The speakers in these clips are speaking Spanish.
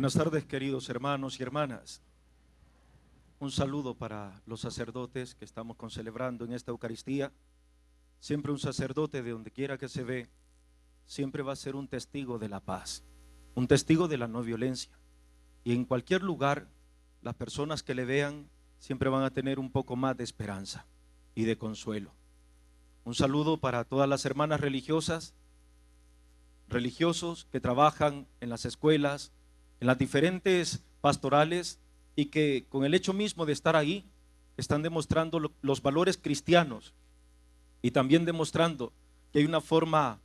Buenas tardes, queridos hermanos y hermanas. Un saludo para los sacerdotes que estamos celebrando en esta Eucaristía. Siempre un sacerdote, de donde quiera que se ve, siempre va a ser un testigo de la paz, un testigo de la no violencia. Y en cualquier lugar, las personas que le vean siempre van a tener un poco más de esperanza y de consuelo. Un saludo para todas las hermanas religiosas, religiosos que trabajan en las escuelas, en las diferentes pastorales, y que con el hecho mismo de estar ahí están demostrando los valores cristianos y también demostrando que hay una forma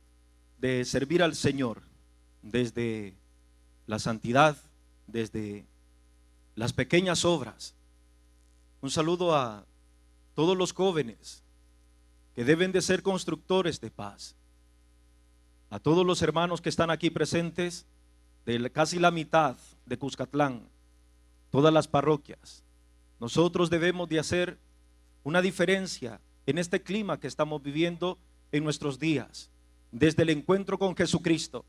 de servir al Señor desde la santidad, desde las pequeñas obras. Un saludo a todos los jóvenes que deben de ser constructores de paz, a todos los hermanos que están aquí presentes de casi la mitad de Cuscatlán, todas las parroquias. Nosotros debemos de hacer una diferencia en este clima que estamos viviendo en nuestros días, desde el encuentro con Jesucristo.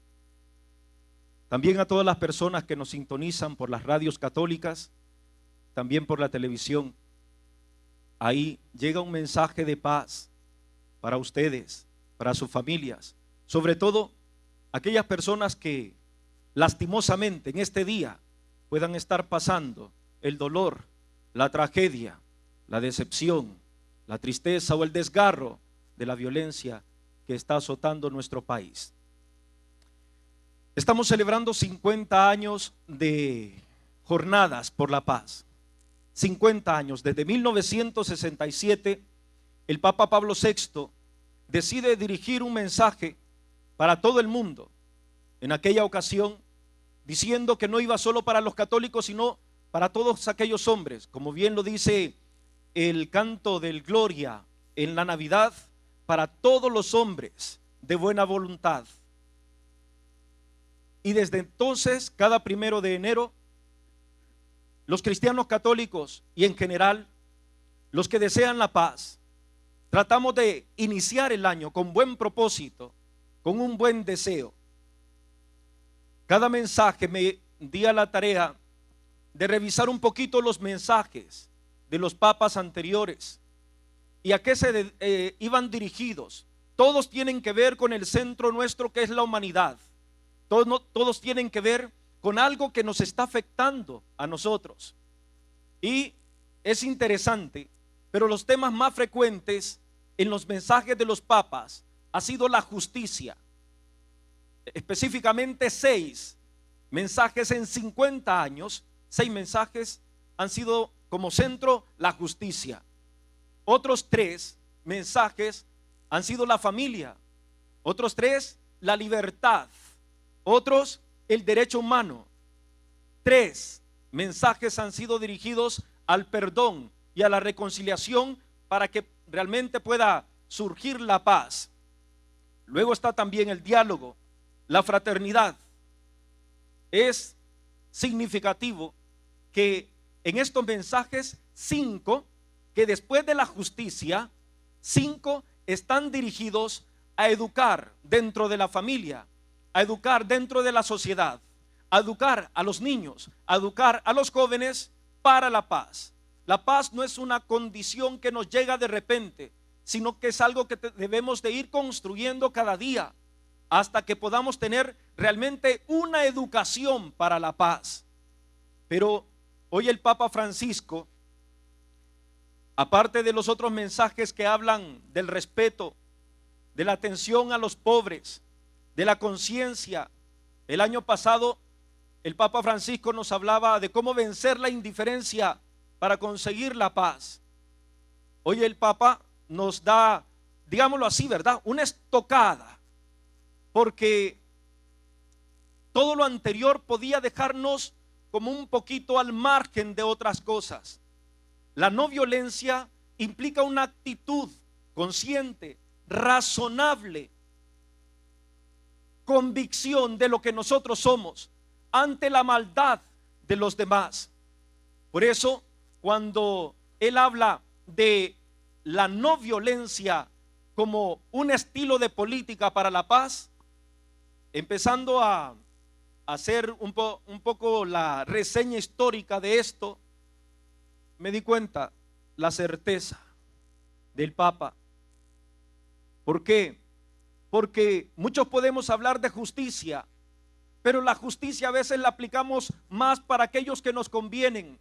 También a todas las personas que nos sintonizan por las radios católicas, también por la televisión. Ahí llega un mensaje de paz para ustedes, para sus familias, sobre todo aquellas personas que lastimosamente en este día puedan estar pasando el dolor, la tragedia, la decepción, la tristeza o el desgarro de la violencia que está azotando nuestro país. Estamos celebrando 50 años de jornadas por la paz. 50 años, desde 1967, el Papa Pablo VI decide dirigir un mensaje para todo el mundo. En aquella ocasión, diciendo que no iba solo para los católicos, sino para todos aquellos hombres, como bien lo dice el canto del Gloria en la Navidad, para todos los hombres de buena voluntad. Y desde entonces, cada 1 de enero, los cristianos católicos y en general, los que desean la paz, tratamos de iniciar el año con buen propósito, con un buen deseo. Cada mensaje me di a la tarea de revisar un poquito los mensajes de los papas anteriores y a qué se iban dirigidos. Todos tienen que ver con el centro nuestro, que es la humanidad. Todos tienen que ver con algo que nos está afectando a nosotros. Y es interesante, pero los temas más frecuentes en los mensajes de los papas ha sido la justicia. Específicamente 6 mensajes en 50 años, 6 mensajes han sido como centro la justicia. Otros 3 mensajes han sido la familia, otros 3 la libertad, otros el derecho humano. 3 mensajes han sido dirigidos al perdón y a la reconciliación para que realmente pueda surgir la paz. Luego está también el diálogo, la fraternidad. Es significativo que en estos mensajes 5, que después de la justicia, 5 están dirigidos a educar dentro de la familia, a educar dentro de la sociedad, a educar a los niños, a educar a los jóvenes para la paz. La paz no es una condición que nos llega de repente, sino que es algo que debemos de ir construyendo cada día, hasta que podamos tener realmente una educación para la paz. Pero hoy el Papa Francisco, aparte de los otros mensajes que hablan del respeto, de la atención a los pobres, de la conciencia, el año pasado el Papa Francisco nos hablaba de cómo vencer la indiferencia para conseguir la paz. Hoy el Papa nos da, digámoslo así, ¿verdad?, una estocada, porque todo lo anterior podía dejarnos como un poquito al margen de otras cosas. La no violencia implica una actitud consciente, razonable, convicción de lo que nosotros somos ante la maldad de los demás. Por eso, cuando él habla de la no violencia como un estilo de política para la paz, empezando a hacer un poco la reseña histórica de esto, me di cuenta la certeza del Papa. ¿Por qué? Porque muchos podemos hablar de justicia, pero la justicia a veces la aplicamos más para aquellos que nos convienen,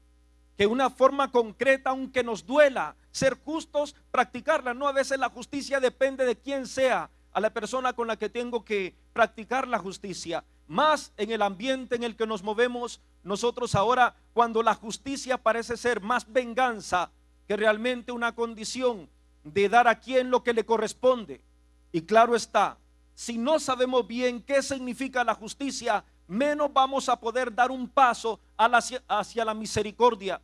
que una forma concreta, aunque nos duela ser justos, practicarla. No, a veces la justicia depende de quién sea a la persona con la que tengo que practicar la justicia. Más en el ambiente en el que nos movemos nosotros ahora, cuando la justicia parece ser más venganza que realmente una condición de dar a quien lo que le corresponde. Y claro está, si no sabemos bien qué significa la justicia, menos vamos a poder dar un paso hacia la misericordia.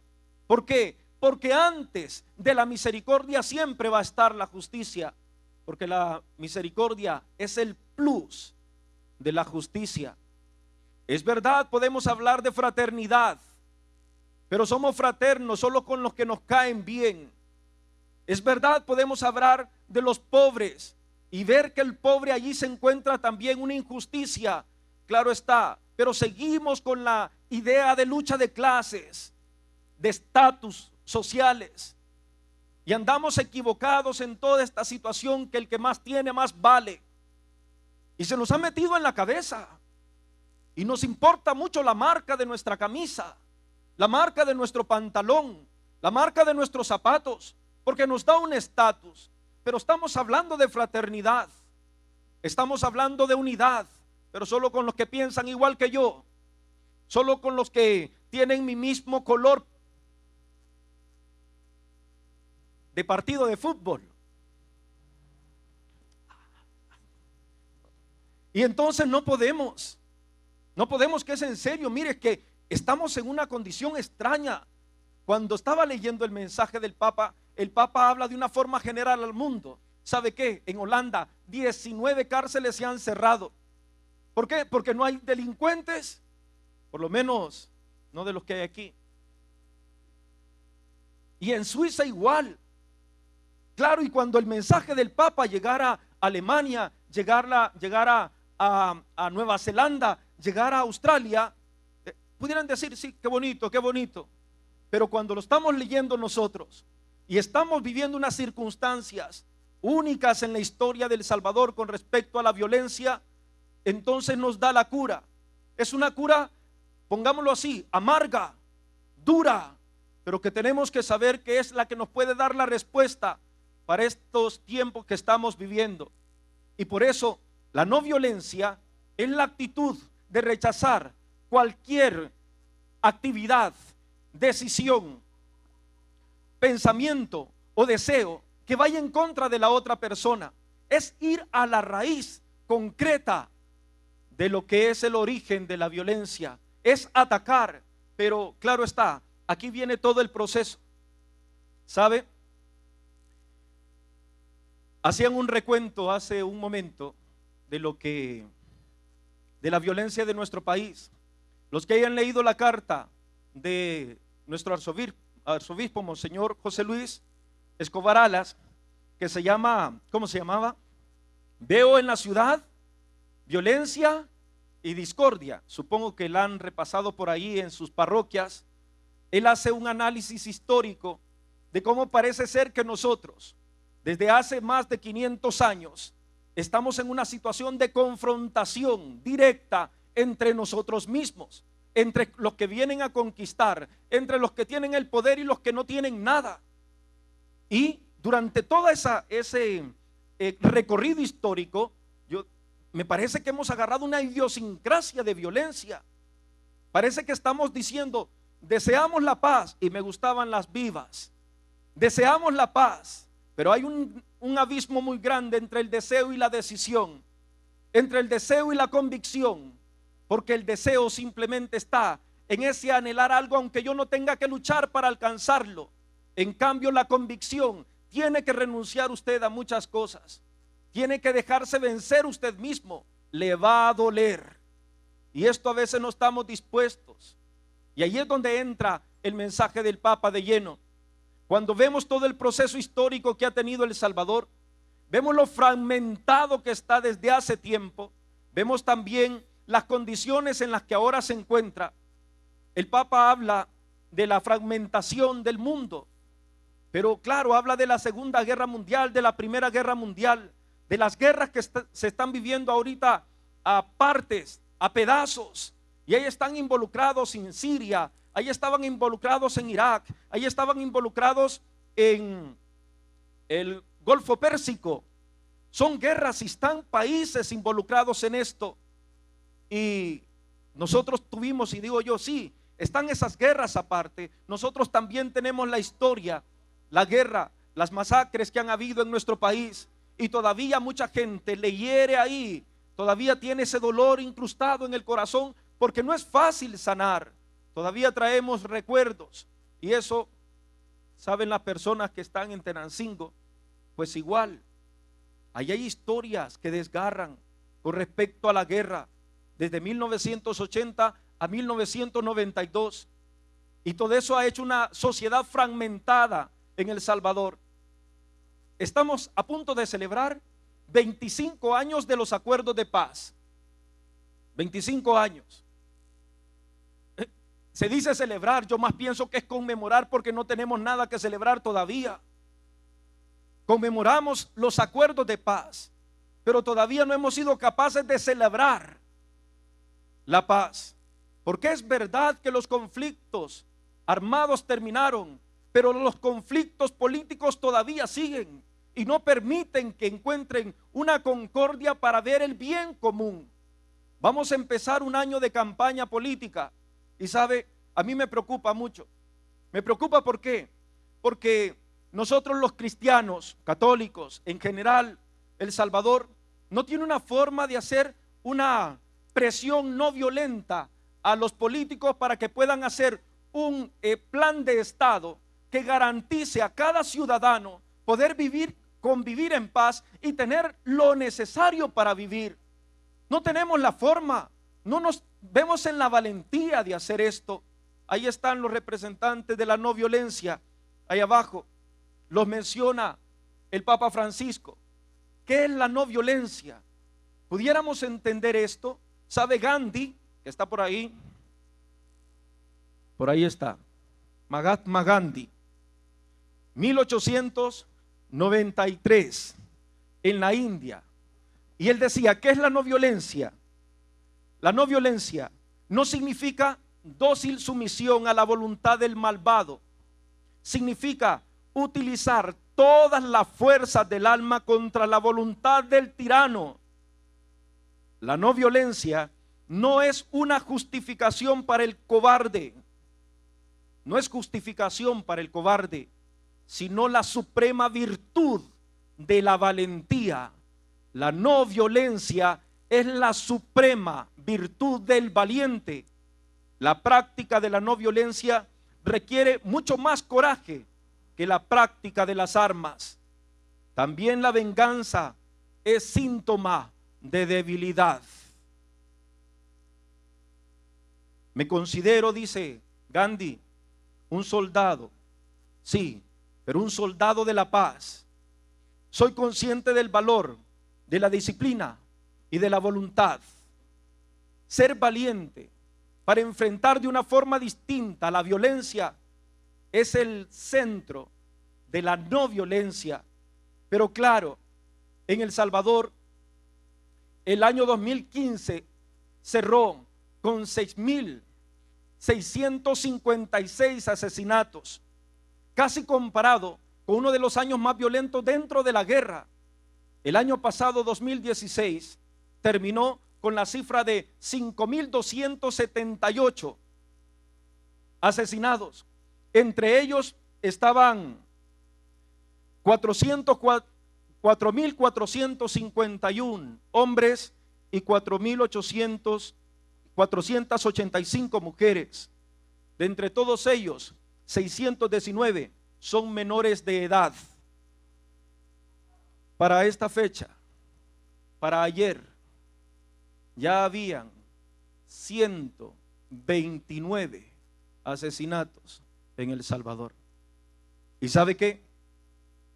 ¿Por qué? Porque antes de la misericordia siempre va a estar la justicia, porque la misericordia es el plus de la justicia. Es verdad, podemos hablar de fraternidad, pero somos fraternos solo con los que nos caen bien. Es verdad, podemos hablar de los pobres y ver que el pobre allí se encuentra también una injusticia, claro está, pero seguimos con la idea de lucha de clases, de estatus sociales, y andamos equivocados en toda esta situación, que el que más tiene más vale, y se nos ha metido en la cabeza, y nos importa mucho la marca de nuestra camisa, la marca de nuestro pantalón, la marca de nuestros zapatos, porque nos da un estatus. Pero estamos hablando de fraternidad, estamos hablando de unidad, pero solo con los que piensan igual que yo, solo con los que tienen mi mismo color de partido de fútbol. Y entonces no podemos que es en serio. Mire que estamos en una condición extraña. Cuando estaba leyendo el mensaje del Papa, el Papa habla de una forma general al mundo. ¿Sabe qué? En Holanda 19 cárceles se han cerrado. ¿Por qué? Porque no hay delincuentes, por lo menos no de los que hay aquí. Y en Suiza igual. Claro, y cuando el mensaje del Papa llegara a Alemania, llegara a Nueva Zelanda, llegara a Australia, pudieran decir, sí, qué bonito, qué bonito. Pero cuando lo estamos leyendo nosotros y estamos viviendo unas circunstancias únicas en la historia del Salvador con respecto a la violencia, entonces nos da la cura. Es una cura, pongámoslo así, amarga, dura, pero que tenemos que saber que es la que nos puede dar la respuesta para estos tiempos que estamos viviendo. Y por eso la no violencia es la actitud de rechazar cualquier actividad, decisión, pensamiento o deseo que vaya en contra de la otra persona. Es ir a la raíz concreta de lo que es el origen de la violencia. Es atacar, pero claro está, aquí viene todo el proceso. ¿Sabe? Hacían un recuento hace un momento de la violencia de nuestro país. Los que hayan leído la carta de nuestro arzobispo Monseñor José Luis Escobar Alas, que se llama, ¿cómo se llamaba? Veo en la ciudad violencia y discordia. Supongo que la han repasado por ahí en sus parroquias. Él hace un análisis histórico de cómo parece ser que nosotros, desde hace más de 500 años, estamos en una situación de confrontación directa entre nosotros mismos, entre los que vienen a conquistar, entre los que tienen el poder y los que no tienen nada. Y durante todo ese recorrido histórico, me parece que hemos agarrado una idiosincrasia de violencia. Parece que estamos diciendo, deseamos la paz, y me gustaban las vivas. Deseamos la paz, pero hay un abismo muy grande entre el deseo y la decisión, entre el deseo y la convicción, porque el deseo simplemente está en ese anhelar algo aunque yo no tenga que luchar para alcanzarlo. En cambio, la convicción, tiene que renunciar usted a muchas cosas, tiene que dejarse vencer usted mismo, le va a doler, y esto a veces no estamos dispuestos. Y ahí es donde entra el mensaje del Papa de lleno. Cuando vemos todo el proceso histórico que ha tenido El Salvador, vemos lo fragmentado que está desde hace tiempo, vemos también las condiciones en las que ahora se encuentra, el Papa habla de la fragmentación del mundo. Pero claro, habla de la Segunda Guerra Mundial, de la Primera Guerra Mundial, de las guerras que se están viviendo ahorita a partes, a pedazos. Y ahí están involucrados en Siria, ahí estaban involucrados en Irak, ahí estaban involucrados en el Golfo Pérsico. Son guerras y están países involucrados en esto. Y nosotros tuvimos, y digo yo, sí, están esas guerras aparte. Nosotros también tenemos la historia, la guerra, las masacres que han habido en nuestro país. Y todavía mucha gente le hiere ahí, todavía tiene ese dolor incrustado en el corazón, porque no es fácil sanar. Todavía traemos recuerdos. Y eso, saben las personas que están en Tenancingo, pues igual, ahí hay historias que desgarran con respecto a la guerra, desde 1980 a 1992. Y todo eso ha hecho una sociedad fragmentada en El Salvador. Estamos a punto de celebrar 25 años de los acuerdos de paz. 25 años. Se dice celebrar, yo más pienso que es conmemorar, porque no tenemos nada que celebrar todavía. Conmemoramos los acuerdos de paz, pero todavía no hemos sido capaces de celebrar la paz. Porque es verdad que los conflictos armados terminaron, pero los conflictos políticos todavía siguen y no permiten que encuentren una concordia para ver el bien común. Vamos a empezar un año de campaña política y sabe, a mí me preocupa mucho. Me preocupa, ¿por qué? Porque nosotros los cristianos, católicos, en general, El Salvador no tiene una forma de hacer una presión no violenta a los políticos para que puedan hacer un plan de Estado que garantice a cada ciudadano poder convivir en paz y tener lo necesario para vivir. No tenemos la forma, no nos vemos en la valentía de hacer esto. Ahí están los representantes de la no violencia, ahí abajo los menciona el Papa Francisco. ¿Qué es la no violencia? ¿Pudiéramos entender esto? ¿Sabe Gandhi, que está por ahí está, Mahatma Gandhi, 1893, en la India? Y él decía, ¿qué es la no violencia? La no violencia no significa dócil sumisión a la voluntad del malvado. Significa utilizar todas las fuerzas del alma contra la voluntad del tirano. La no violencia no es una justificación para el cobarde. No es justificación para el cobarde, sino la suprema virtud de la valentía. La no violencia es la suprema virtud del valiente. La práctica de la no violencia requiere mucho más coraje que la práctica de las armas. También la venganza es síntoma de debilidad. Me considero, dice Gandhi, un soldado, sí, pero un soldado de la paz. Soy consciente del valor, de la disciplina y de la voluntad. Ser valiente para enfrentar de una forma distinta la violencia es el centro de la no violencia. Pero claro, en El Salvador, el año 2015 cerró con 6.656 asesinatos, casi comparado con uno de los años más violentos dentro de la guerra. El año pasado, 2016, terminó con la cifra de 5.278 asesinados. Entre ellos estaban 4.451 hombres y 485 mujeres. De entre todos ellos, 619 son menores de edad. Para esta fecha, para ayer, ya habían 129 asesinatos en El Salvador. ¿Y sabe qué?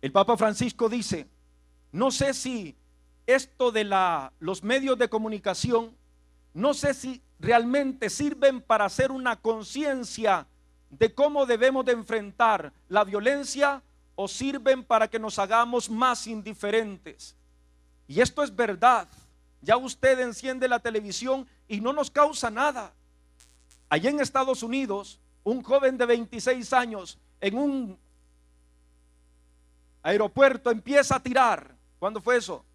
El Papa Francisco dice, no sé si esto de los medios de comunicación no sé si realmente sirven para hacer una conciencia de cómo debemos de enfrentar la violencia, o sirven para que nos hagamos más indiferentes. Y esto es verdad. Ya usted enciende la televisión y no nos causa nada. Allá en Estados Unidos, un joven de 26 años en un aeropuerto empieza a tirar. ¿Cuándo fue eso?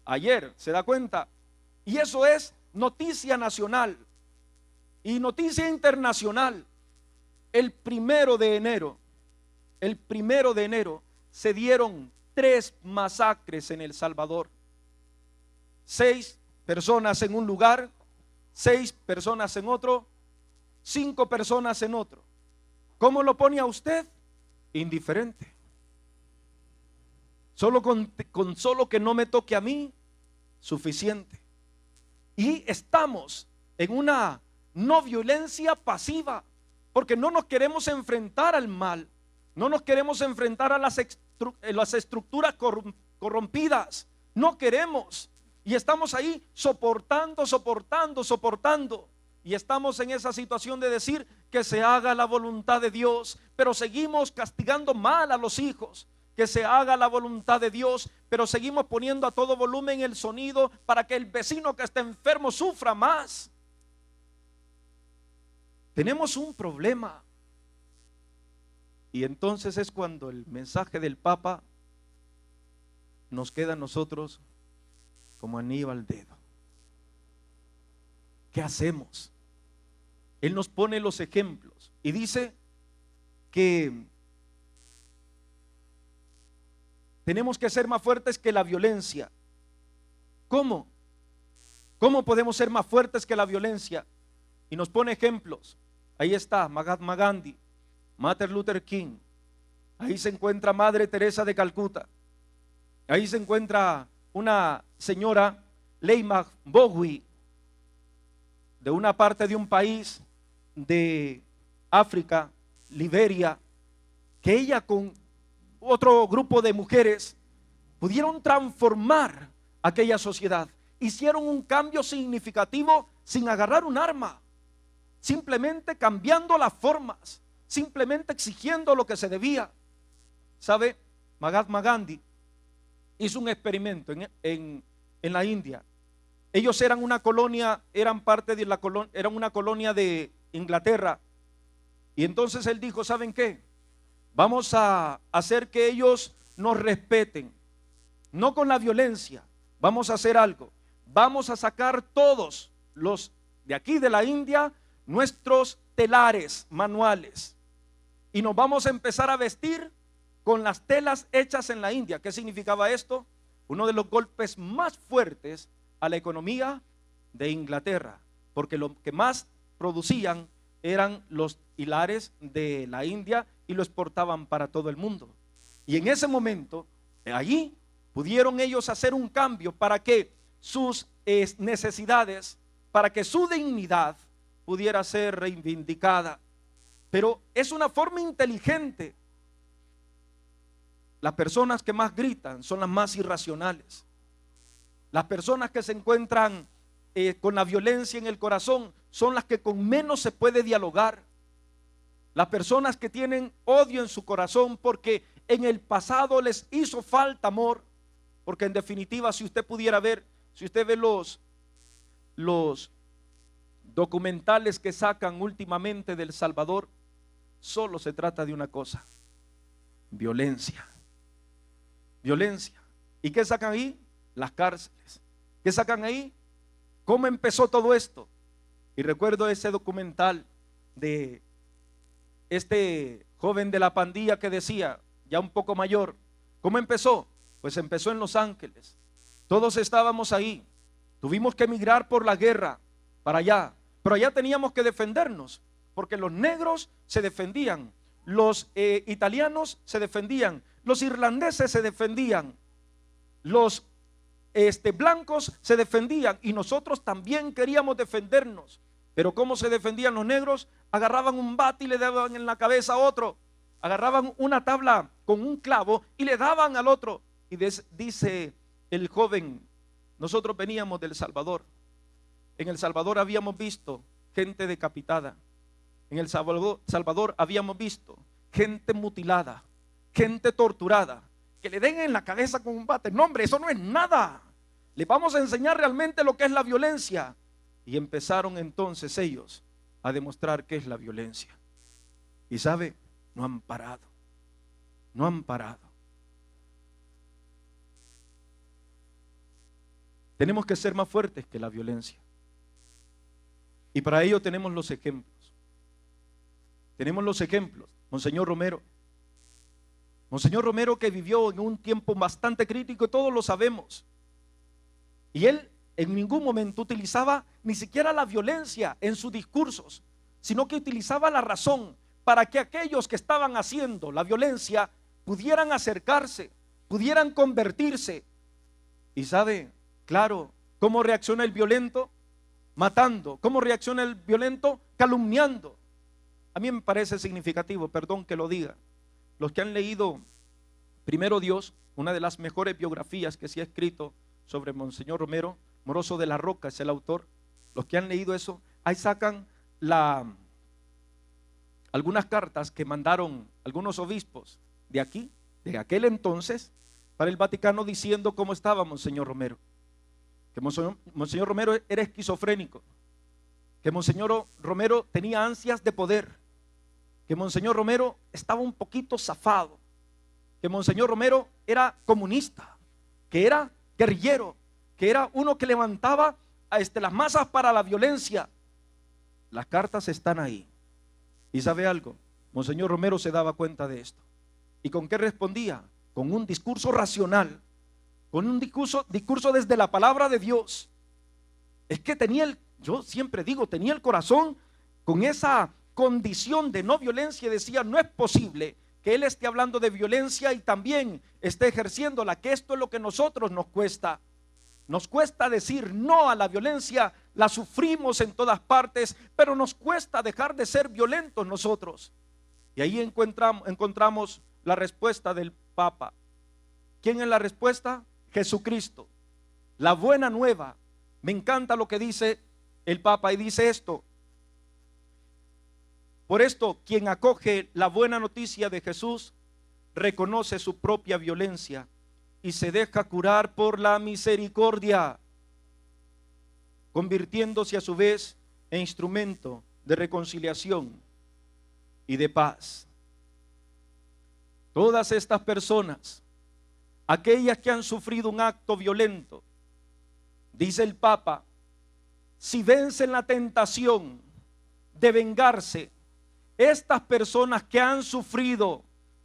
Ayer, ¿se da cuenta? Y eso es noticia nacional y noticia internacional. El 1 de enero se dieron 3 masacres en El Salvador. 6 personas en un lugar, 6 personas en otro, 5 personas en otro. ¿Cómo lo pone a usted? Indiferente. Solo con solo que no me toque a mí, suficiente. Y estamos en una no violencia pasiva, porque no nos queremos enfrentar al mal, no nos queremos enfrentar a las estructuras corrompidas, no queremos. Y estamos ahí soportando. Y estamos en esa situación de decir que se haga la voluntad de Dios, pero seguimos castigando mal a los hijos. Que se haga la voluntad de Dios, pero seguimos poniendo a todo volumen el sonido para que el vecino que está enfermo sufra más. Tenemos un problema. Y entonces es cuando el mensaje del Papa nos queda a nosotros como anillo al dedo. ¿Qué hacemos? Él nos pone los ejemplos y dice que tenemos que ser más fuertes que la violencia. ¿Cómo? ¿Cómo podemos ser más fuertes que la violencia? Y nos pone ejemplos. Ahí está Mahatma Gandhi, Martin Luther King. Ahí se encuentra Madre Teresa de Calcuta. Ahí se encuentra una señora, Leymah Gbowee, de una parte de un país de África, Liberia, que ella con otro grupo de mujeres pudieron transformar aquella sociedad. Hicieron un cambio significativo sin agarrar un arma, simplemente cambiando las formas, simplemente exigiendo lo que se debía. ¿Sabe? Mahatma Gandhi hizo un experimento en la India. Ellos eran una colonia, eran parte de la colonia, eran una colonia de Inglaterra. Y entonces él dijo, ¿saben qué? Vamos a hacer que ellos nos respeten, no con la violencia. Vamos a hacer algo. Vamos a sacar todos los de aquí de la India nuestros telares manuales y nos vamos a empezar a vestir con las telas hechas en la India. ¿Qué significaba esto? Uno de los golpes más fuertes a la economía de Inglaterra, porque lo que más producían eran los hilares de la India y lo exportaban para todo el mundo. Y en ese momento, allí pudieron ellos hacer un cambio para que sus necesidades, para que su dignidad pudiera ser reivindicada. Pero es una forma inteligente. Las personas que más gritan son las más irracionales. Las personas que se encuentran con la violencia en el corazón son las que con menos se puede dialogar. Las personas que tienen odio en su corazón porque en el pasado les hizo falta amor. Porque en definitiva, si usted pudiera ver, si usted ve los documentales que sacan últimamente del Salvador, solo se trata de una cosa: violencia. Violencia. ¿Y qué sacan ahí? Las cárceles. ¿Qué sacan ahí? ¿Cómo empezó todo esto? Y recuerdo ese documental de este joven de la pandilla que decía, ya un poco mayor, ¿cómo empezó? Pues empezó en Los Ángeles. Todos estábamos ahí. Tuvimos que emigrar por la guerra para allá, pero allá teníamos que defendernos, porque los negros se defendían, los italianos se defendían, los irlandeses se defendían, los blancos se defendían, y nosotros también queríamos defendernos. Pero ¿cómo se defendían los negros? Agarraban un bate y le daban en la cabeza a otro, agarraban una tabla con un clavo y le daban al otro. Y dice el joven, nosotros veníamos del Salvador En El Salvador habíamos visto gente decapitada. En El Salvador habíamos visto gente mutilada, gente torturada, que le den en la cabeza con un bate. No, hombre, eso no es nada. Le vamos a enseñar realmente lo que es la violencia. Y empezaron entonces ellos a demostrar qué es la violencia. Y sabe, no han parado. No han parado. Tenemos que ser más fuertes que la violencia. Y para ello tenemos los ejemplos. Tenemos los ejemplos. Monseñor Romero. Monseñor Romero, que vivió en un tiempo bastante crítico, todos lo sabemos. Y él en ningún momento utilizaba ni siquiera la violencia en sus discursos, sino que utilizaba la razón para que aquellos que estaban haciendo la violencia pudieran acercarse, pudieran convertirse. Y sabe, claro, ¿cómo reacciona el violento? Matando. ¿Cómo reacciona el violento? Calumniando. A mí me parece significativo, perdón que lo diga, los que han leído Primero Dios, una de las mejores biografías que se ha escrito sobre Monseñor Romero, Moroso de la Roca es el autor. Los que han leído eso, ahí sacan algunas cartas que mandaron algunos obispos de aquí, de aquel entonces, para el Vaticano, diciendo cómo estaba Monseñor Romero. Que Monseñor Romero era esquizofrénico, que Monseñor Romero tenía ansias de poder, que Monseñor Romero estaba un poquito zafado, que Monseñor Romero era comunista, que era guerrillero, que era uno que levantaba las masas para la violencia. Las cartas están ahí. Y sabe algo, Monseñor Romero se daba cuenta de esto. ¿Y con qué respondía? Con un discurso racional, con un discurso desde la palabra de Dios. Es que yo siempre digo, tenía el corazón con esa condición de no violencia y decía, no es posible que él esté hablando de violencia y también esté ejerciéndola, que esto es lo que a nosotros nos cuesta. Nos cuesta decir no a la violencia, la sufrimos en todas partes, pero nos cuesta dejar de ser violentos nosotros. Y ahí encontramos la respuesta del Papa. ¿Quién es la respuesta? Jesucristo. La buena nueva. Me encanta lo que dice el Papa y dice esto. Por esto, quien acoge la buena noticia de Jesús reconoce su propia violencia y se deja curar por la misericordia, convirtiéndose a su vez en instrumento de reconciliación y de paz. Todas estas personas, aquellas que han sufrido un acto violento, dice el Papa, si vencen la tentación de vengarse, estas personas que han sufrido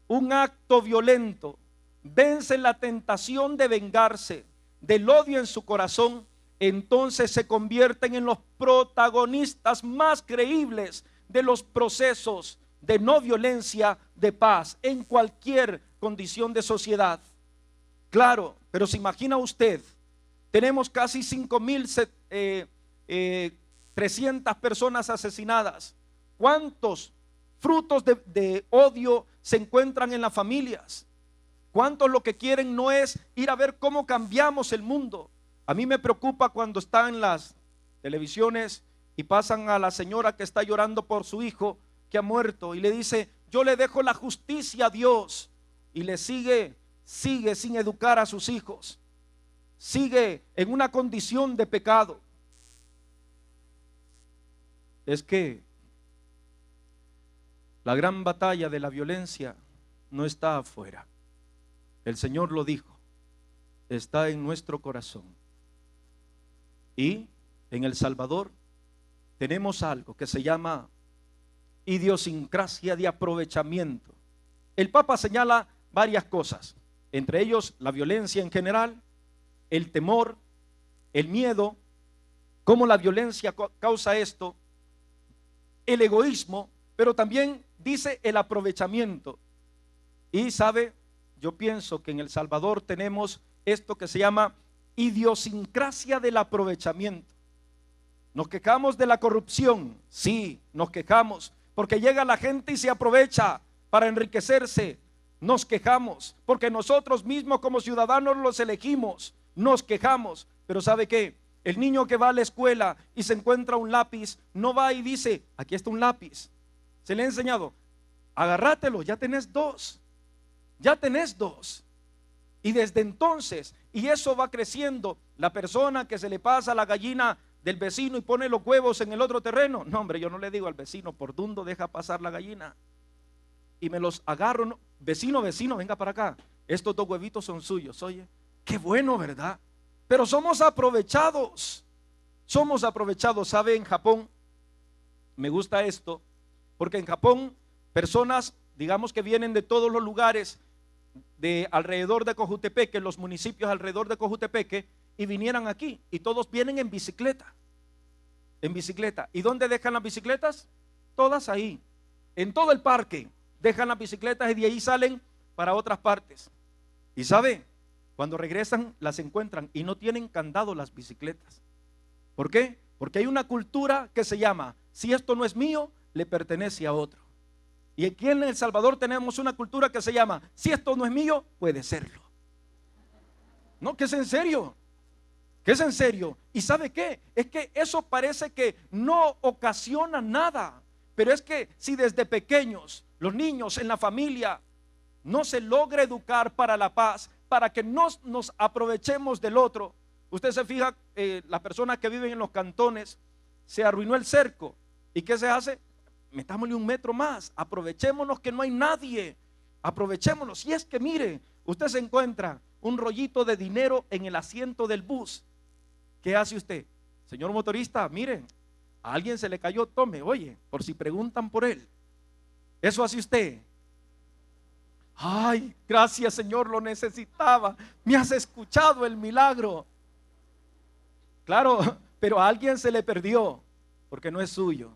un acto violento, vencen la tentación de vengarse, del odio en su corazón, entonces se convierten en los protagonistas más creíbles de los procesos de no violencia, de paz, en cualquier condición de sociedad. Claro, pero se imagina usted, tenemos casi 5.300 personas asesinadas. ¿Cuántos frutos de odio se encuentran en las familias? ¿Cuántos lo que quieren no es ir a ver cómo cambiamos el mundo? A mí me preocupa cuando están en las televisiones y pasan a la señora que está llorando por su hijo que ha muerto y le dice, yo le dejo la justicia a Dios, y le sigue sin educar a sus hijos, sigue en una condición de pecado. Es que la gran batalla de la violencia no está afuera. El Señor lo dijo, está en nuestro corazón. Y en El Salvador tenemos algo que se llama idiosincrasia de aprovechamiento. El Papa señala varias cosas, entre ellos la violencia en general, el temor, el miedo, cómo la violencia causa esto, el egoísmo, pero también dice el aprovechamiento. Y sabe, yo pienso que en El Salvador tenemos esto que se llama idiosincrasia del aprovechamiento. Nos quejamos de la corrupción, sí, nos quejamos, porque llega la gente y se aprovecha para enriquecerse. Nos quejamos, porque nosotros mismos como ciudadanos los elegimos, nos quejamos. Pero ¿sabe qué? El niño que va a la escuela y se encuentra un lápiz, no va y dice, aquí está un lápiz. Se le ha enseñado, agárratelo, ya tenés dos. Ya tenés dos. Y desde entonces, y eso va creciendo, la persona que se le pasa la gallina del vecino y pone los huevos en el otro terreno. No, hombre, yo no le digo al vecino, por dundo deja pasar la gallina. Y me los agarro, no, vecino, venga para acá. Estos dos huevitos son suyos, oye. Qué bueno, ¿verdad? Pero somos aprovechados. Somos aprovechados. ¿Sabe? En Japón, me gusta esto, porque en Japón, personas, digamos que vienen de todos los lugares de alrededor de Cojutepeque, los municipios alrededor de Cojutepeque, y vinieran aquí, y todos vienen en bicicleta. En bicicleta. ¿Y dónde dejan las bicicletas? Todas ahí. En todo el parque dejan las bicicletas y de ahí salen para otras partes. Y ¿sabe? Cuando regresan las encuentran y no tienen candado las bicicletas. ¿Por qué? Porque hay una cultura que se llama, si esto no es mío, le pertenece a otro. Y aquí en El Salvador tenemos una cultura que se llama, si esto no es mío, puede serlo. No, que es en serio. Que es en serio. ¿Y sabe qué? Es que eso parece que no ocasiona nada. Pero es que si desde pequeños, los niños en la familia, no se logra educar para la paz, para que nos aprovechemos del otro. Usted se fija, las personas que viven en los cantones, se arruinó el cerco. ¿Y qué se hace? Metámosle un metro más, aprovechémonos que no hay nadie, aprovechémonos. Y es que mire, usted se encuentra un rollito de dinero en el asiento del bus. ¿Qué hace usted? Señor motorista, miren, a alguien se le cayó, tome, oye, por si preguntan por él. Eso hace usted. Ay, gracias Señor, lo necesitaba. Me has escuchado el milagro. Claro, pero a alguien se le perdió porque no es suyo.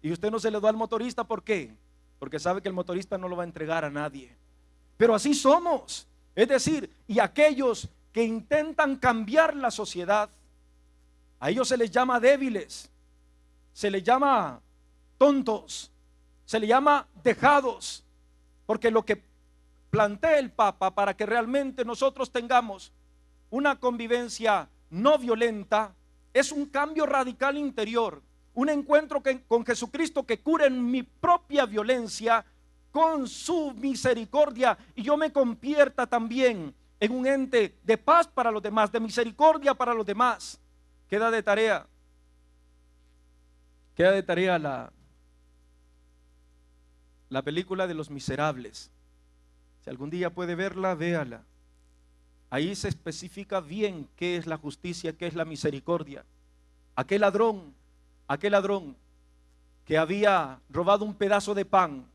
Y usted no se le da al motorista, ¿por qué? Porque sabe que el motorista no lo va a entregar a nadie. Pero así somos. Es decir, y aquellos que intentan cambiar la sociedad, a ellos se les llama débiles, se les llama tontos, se les llama dejados. Porque lo que plantea el Papa para que realmente nosotros tengamos una convivencia no violenta es un cambio radical interior. Un encuentro con Jesucristo que cure en mi propia violencia con su misericordia y yo me convierta también en un ente de paz para los demás, de misericordia para los demás. Queda de tarea la película de Los Miserables. Si algún día puede verla, véala. Ahí se especifica bien qué es la justicia, qué es la misericordia. Aquel ladrón que había robado un pedazo de pan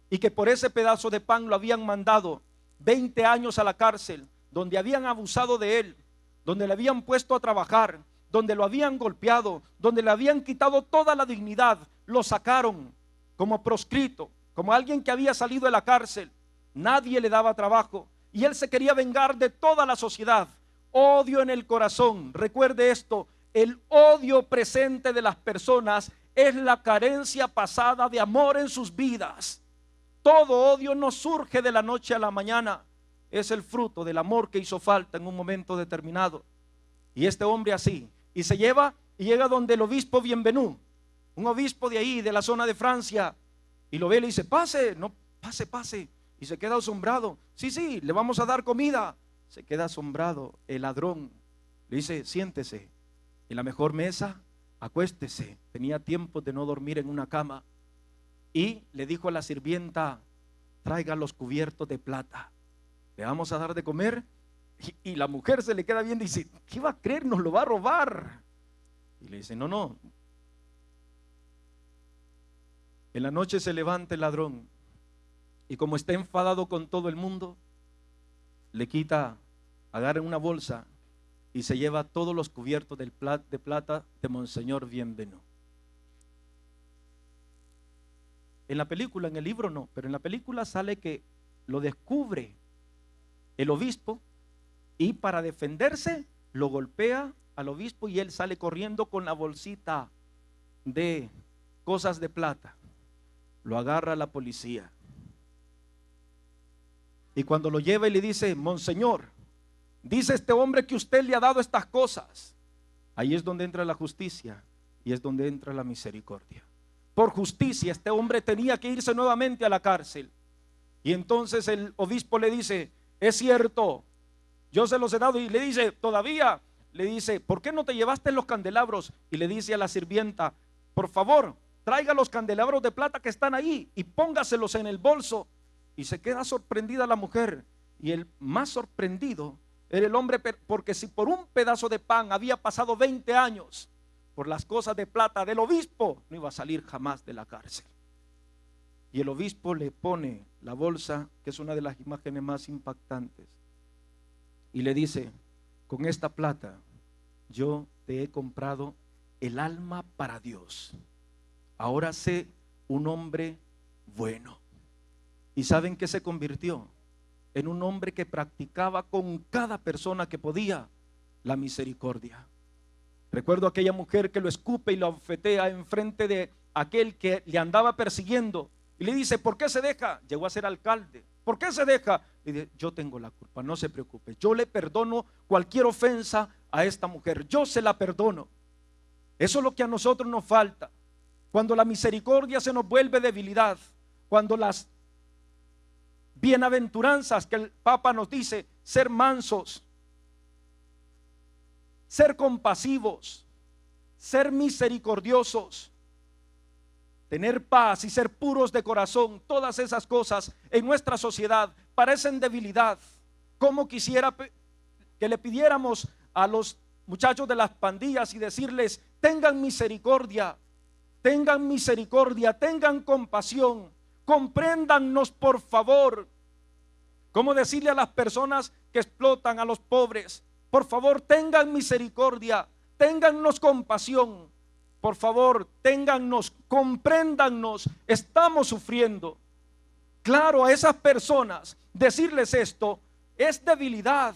y que por ese pedazo de pan lo habían mandado 20 años a la cárcel, donde habían abusado de él, donde le habían puesto a trabajar, donde lo habían golpeado, donde le habían quitado toda la dignidad, lo sacaron como proscrito, como alguien que había salido de la cárcel. Nadie le daba trabajo y él se quería vengar de toda la sociedad. Odio en el corazón. Recuerde esto: el odio presente de las personas es la carencia pasada de amor en sus vidas. Todo odio no surge de la noche a la mañana, es el fruto del amor que hizo falta en un momento determinado. Y este hombre así, y se lleva y llega donde el obispo Bienvenú, un obispo de ahí, de la zona de Francia, y lo ve y le dice: pase, no, pase. Y se queda asombrado. Sí, le vamos a dar comida. Se queda asombrado. El ladrón le dice: siéntese en la mejor mesa, acuéstese. Tenía tiempo de no dormir en una cama. Y le dijo a la sirvienta: traiga los cubiertos de plata, le vamos a dar de comer. Y la mujer se le queda viendo y dice: ¿qué va a creer? Nos lo va a robar. Y le dice: no. En la noche se levanta el ladrón y como está enfadado con todo el mundo, le quita, agarra una bolsa y se lleva todos los cubiertos de plata de Monseñor Bienvenú. En la película, en el libro no, pero en la película sale que lo descubre el obispo y para defenderse lo golpea al obispo y él sale corriendo con la bolsita de cosas de plata. Lo agarra la policía. Y cuando lo lleva y le dice: Monseñor, dice este hombre que usted le ha dado estas cosas. Ahí es donde entra la justicia y es donde entra la misericordia. Por justicia este hombre tenía que irse nuevamente a la cárcel. Y entonces el obispo le dice, es cierto, yo se los he dado. Y le dice, todavía, le dice, ¿por qué no te llevaste los candelabros? Y le dice a la sirvienta, por favor, traiga los candelabros de plata que están ahí y póngaselos en el bolso. Y se queda sorprendida la mujer. Y el más sorprendido era el hombre, porque si por un pedazo de pan había pasado 20 años, por las cosas de plata del obispo, no iba a salir jamás de la cárcel. Y el obispo le pone la bolsa, que es una de las imágenes más impactantes, y le dice, con esta plata yo te he comprado el alma para Dios. Ahora sé un hombre bueno. ¿Y saben qué se convirtió? En un hombre que practicaba con cada persona que podía la misericordia. Recuerdo aquella mujer que lo escupe y lo abofetea enfrente de aquel que le andaba persiguiendo y le dice, ¿por qué se deja? Llegó a ser alcalde. ¿Por qué se deja? Y dice, yo tengo la culpa, no se preocupe, yo le perdono cualquier ofensa a esta mujer, yo se la perdono. Eso es lo que a nosotros nos falta. Cuando la misericordia se nos vuelve debilidad, cuando las bienaventuranzas que el Papa nos dice, ser mansos, ser compasivos, ser misericordiosos, tener paz y ser puros de corazón, todas esas cosas en nuestra sociedad parecen debilidad. Como quisiera que le pidiéramos a los muchachos de las pandillas y decirles, tengan misericordia, tengan compasión, compréndannos por favor. Como decirle a las personas que explotan a los pobres, por favor tengan misericordia, téngannos compasión, por favor téngannos, compréndannos, estamos sufriendo. Claro, a esas personas decirles esto es debilidad.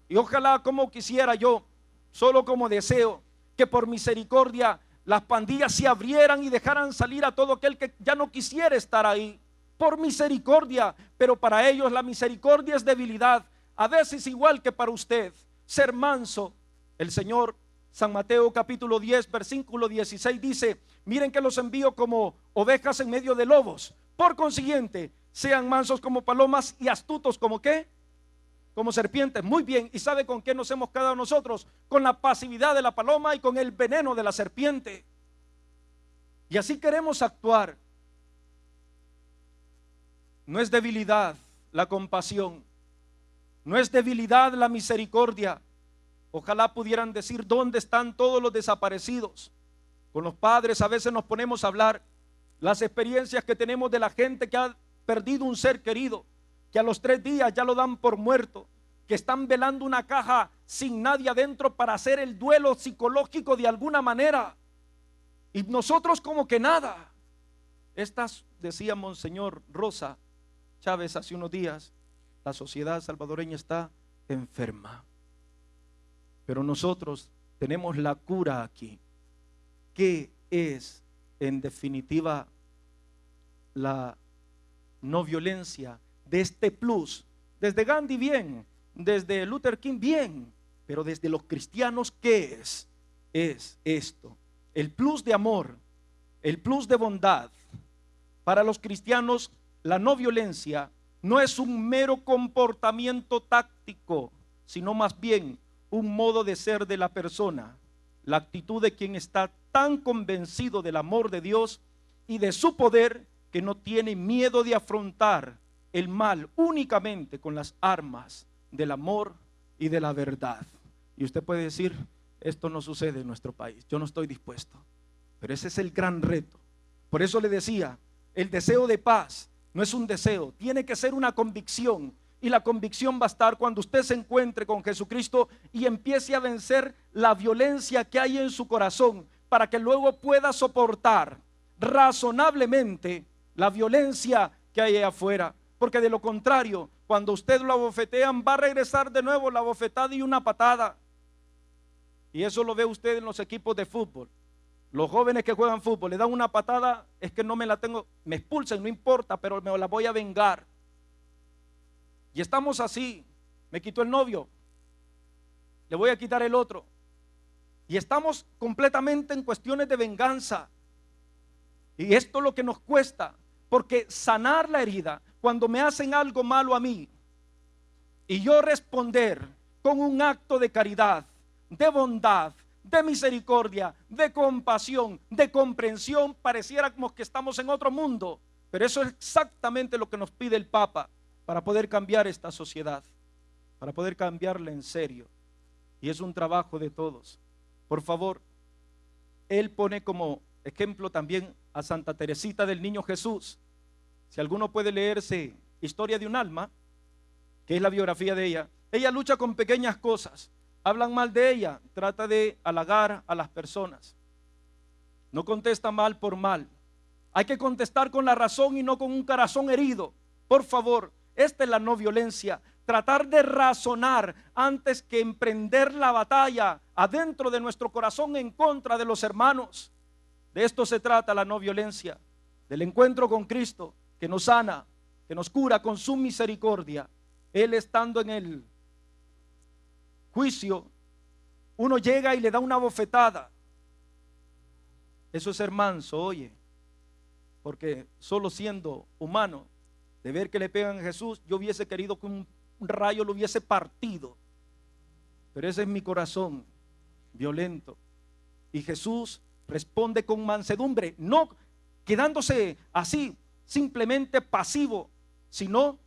Y ojalá, como quisiera yo, solo como deseo, que por misericordia las pandillas se abrieran y dejaran salir a todo aquel que ya no quisiera estar ahí, por misericordia. Pero para ellos la misericordia es debilidad, a veces igual que para usted, ser manso. El Señor, San Mateo capítulo 10 versículo 16 dice, miren que los envío como ovejas en medio de lobos, por consiguiente sean mansos como palomas y astutos como ¿qué? Como serpientes. Muy bien, ¿y sabe con qué nos hemos quedado nosotros? Con la pasividad de la paloma y con el veneno de la serpiente. Y así queremos actuar. No es debilidad la compasión, no es debilidad la misericordia. Ojalá pudieran decir dónde están todos los desaparecidos. Con los padres a veces nos ponemos a hablar las experiencias que tenemos de la gente que ha perdido un ser querido, que a los 3 días ya lo dan por muerto, que están velando una caja sin nadie adentro para hacer el duelo psicológico de alguna manera, y nosotros como que nada. Estas, decía Monseñor Rosa Chávez hace unos días, la sociedad salvadoreña está enferma, pero nosotros tenemos la cura aquí. ¿Qué es en definitiva la no violencia de este plus? Desde Gandhi bien, desde Luther King bien, pero desde los cristianos ¿qué es? Es esto, el plus de amor, el plus de bondad. Para los cristianos la no violencia no es un mero comportamiento táctico, sino más bien un modo de ser de la persona, la actitud de quien está tan convencido del amor de Dios y de su poder que no tiene miedo de afrontar el mal únicamente con las armas del amor y de la verdad. Y usted puede decir, esto no sucede en nuestro país, yo no estoy dispuesto, pero ese es el gran reto. Por eso le decía, el deseo de paz no es un deseo, tiene que ser una convicción. Y la convicción va a estar cuando usted se encuentre con Jesucristo y empiece a vencer la violencia que hay en su corazón, para que luego pueda soportar razonablemente la violencia que hay allá afuera. Porque de lo contrario, cuando usted lo abofetean, va a regresar de nuevo la bofetada y una patada. Y eso lo ve usted en los equipos de fútbol. Los jóvenes que juegan fútbol le dan una patada, es que no me la tengo, me expulsan, no importa, pero me la voy a vengar. Y estamos así, me quitó el novio, le voy a quitar el otro. Y estamos completamente en cuestiones de venganza. Y esto es lo que nos cuesta, porque sanar la herida, cuando me hacen algo malo a mí, y yo responder con un acto de caridad, de bondad, de misericordia, de compasión, de comprensión, pareciera como que estamos en otro mundo. Pero eso es exactamente lo que nos pide el Papa para poder cambiar esta sociedad, para poder cambiarla en serio. Y es un trabajo de todos. Por favor, él pone como ejemplo también a Santa Teresita del Niño Jesús. Si alguno puede leerse Historia de un alma, que es la biografía de ella, ella lucha con pequeñas cosas. Hablan mal de ella, trata de halagar a las personas. No contesta mal por mal. Hay que contestar con la razón y no con un corazón herido. Por favor, esta es la no violencia. Tratar de razonar antes que emprender la batalla adentro de nuestro corazón en contra de los hermanos. De esto se trata la no violencia, del encuentro con Cristo, que nos sana, que nos cura con su misericordia. Él estando en el juicio, uno llega y le da una bofetada. Eso es ser manso, oye, porque solo siendo humano, de ver que le pegan a Jesús, yo hubiese querido que un rayo lo hubiese partido. Pero ese es mi corazón violento. Y Jesús responde con mansedumbre, no quedándose así simplemente pasivo, sino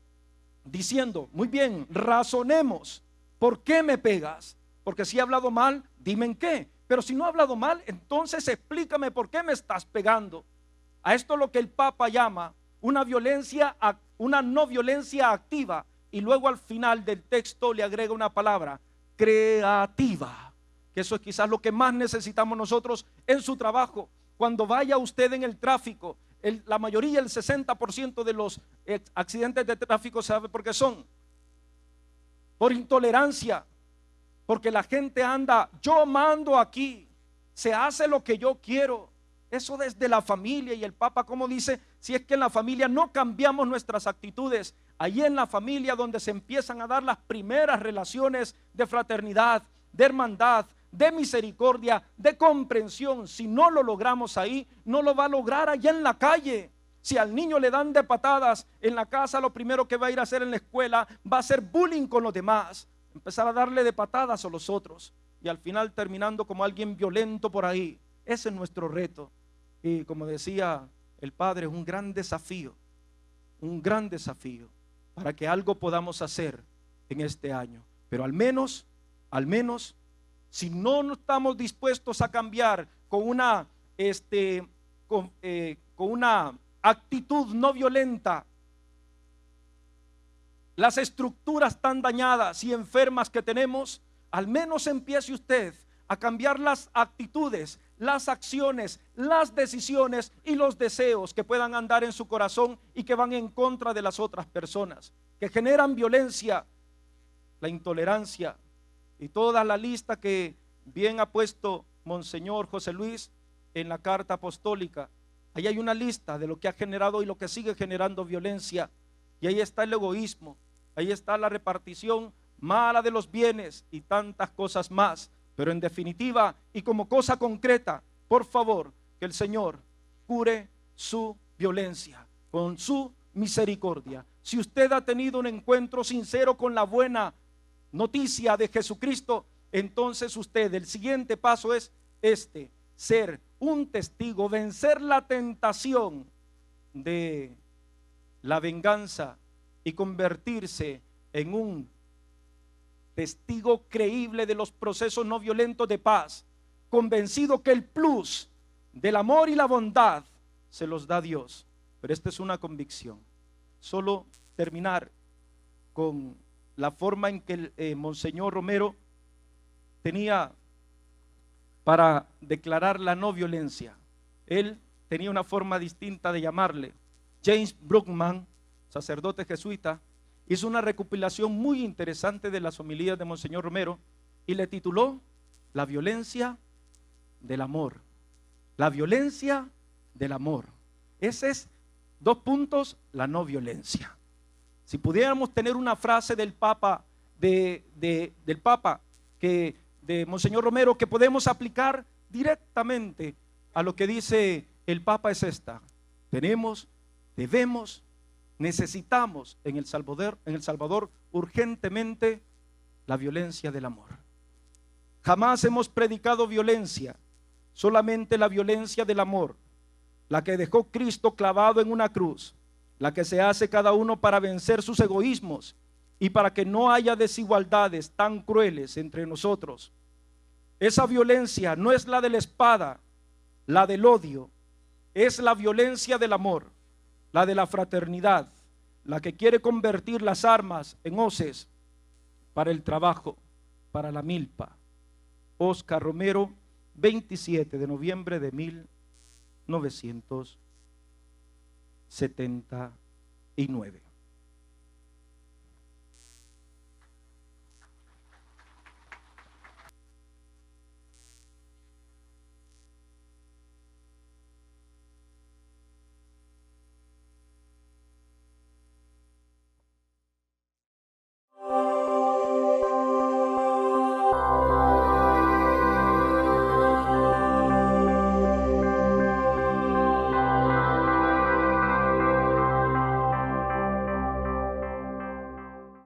diciendo, muy bien, razonemos, ¿por qué me pegas? Porque si he hablado mal, dime en qué. Pero si no he hablado mal, entonces explícame por qué me estás pegando. A esto es lo que el Papa llama una no violencia activa, y luego al final del texto le agrega una palabra, creativa, que eso es quizás lo que más necesitamos nosotros en su trabajo. Cuando vaya usted en el tráfico, la mayoría, el 60% de los accidentes de tráfico, ¿sabe por qué son? Por intolerancia, porque la gente anda, yo mando aquí, se hace lo que yo quiero. Eso desde la familia. Y el Papa como dice, si es que en la familia no cambiamos nuestras actitudes, allí en la familia donde se empiezan a dar las primeras relaciones de fraternidad, de hermandad, de misericordia, de comprensión, si no lo logramos ahí, no lo va a lograr allá en la calle. Si al niño le dan de patadas en la casa, lo primero que va a ir a hacer en la escuela va a ser bullying con los demás, empezar a darle de patadas a los otros, y al final terminando como alguien violento por ahí. Ese es nuestro reto. Y como decía el Padre, es un gran desafío para que algo podamos hacer en este año. Pero al menos, si no estamos dispuestos a cambiar con una actitud no violenta, las estructuras tan dañadas y enfermas que tenemos, al menos empiece usted a cambiar las actitudes, las acciones, las decisiones y los deseos que puedan andar en su corazón y que van en contra de las otras personas, que generan violencia, la intolerancia y toda la lista que bien ha puesto Monseñor José Luis en la carta apostólica. Ahí hay una lista de lo que ha generado y lo que sigue generando violencia, y ahí está el egoísmo, ahí está la repartición mala de los bienes y tantas cosas más. Pero en definitiva y como cosa concreta, por favor, que el Señor cure su violencia con su misericordia. Si usted ha tenido un encuentro sincero con la buena noticia de Jesucristo, entonces usted, el siguiente paso es ser un testigo, vencer la tentación de la venganza y convertirse en un testigo creíble de los procesos no violentos de paz, convencido que el plus del amor y la bondad se los da Dios. Pero esta es una convicción. Solo terminar con la forma en que el Monseñor Romero tenía para declarar la no violencia. Él tenía una forma distinta de llamarle. James Bruckman, sacerdote jesuita, hizo una recopilación muy interesante de las homilías de Monseñor Romero y le tituló La violencia del amor. La violencia del amor. Ese es, 2 puntos, la no violencia. Si pudiéramos tener una frase del Papa, del Papa que de Monseñor Romero que podemos aplicar directamente a lo que dice el Papa es esta: tenemos, debemos, necesitamos en El Salvador urgentemente la violencia del amor. Jamás hemos predicado violencia, solamente la violencia del amor, la que dejó Cristo clavado en una cruz, la que se hace cada uno para vencer sus egoísmos y para que no haya desigualdades tan crueles entre nosotros. Esa violencia no es la de la espada, la del odio, es la violencia del amor, la de la fraternidad, la que quiere convertir las armas en hoces para el trabajo, para la milpa. Óscar Romero, 27 de noviembre de 1979.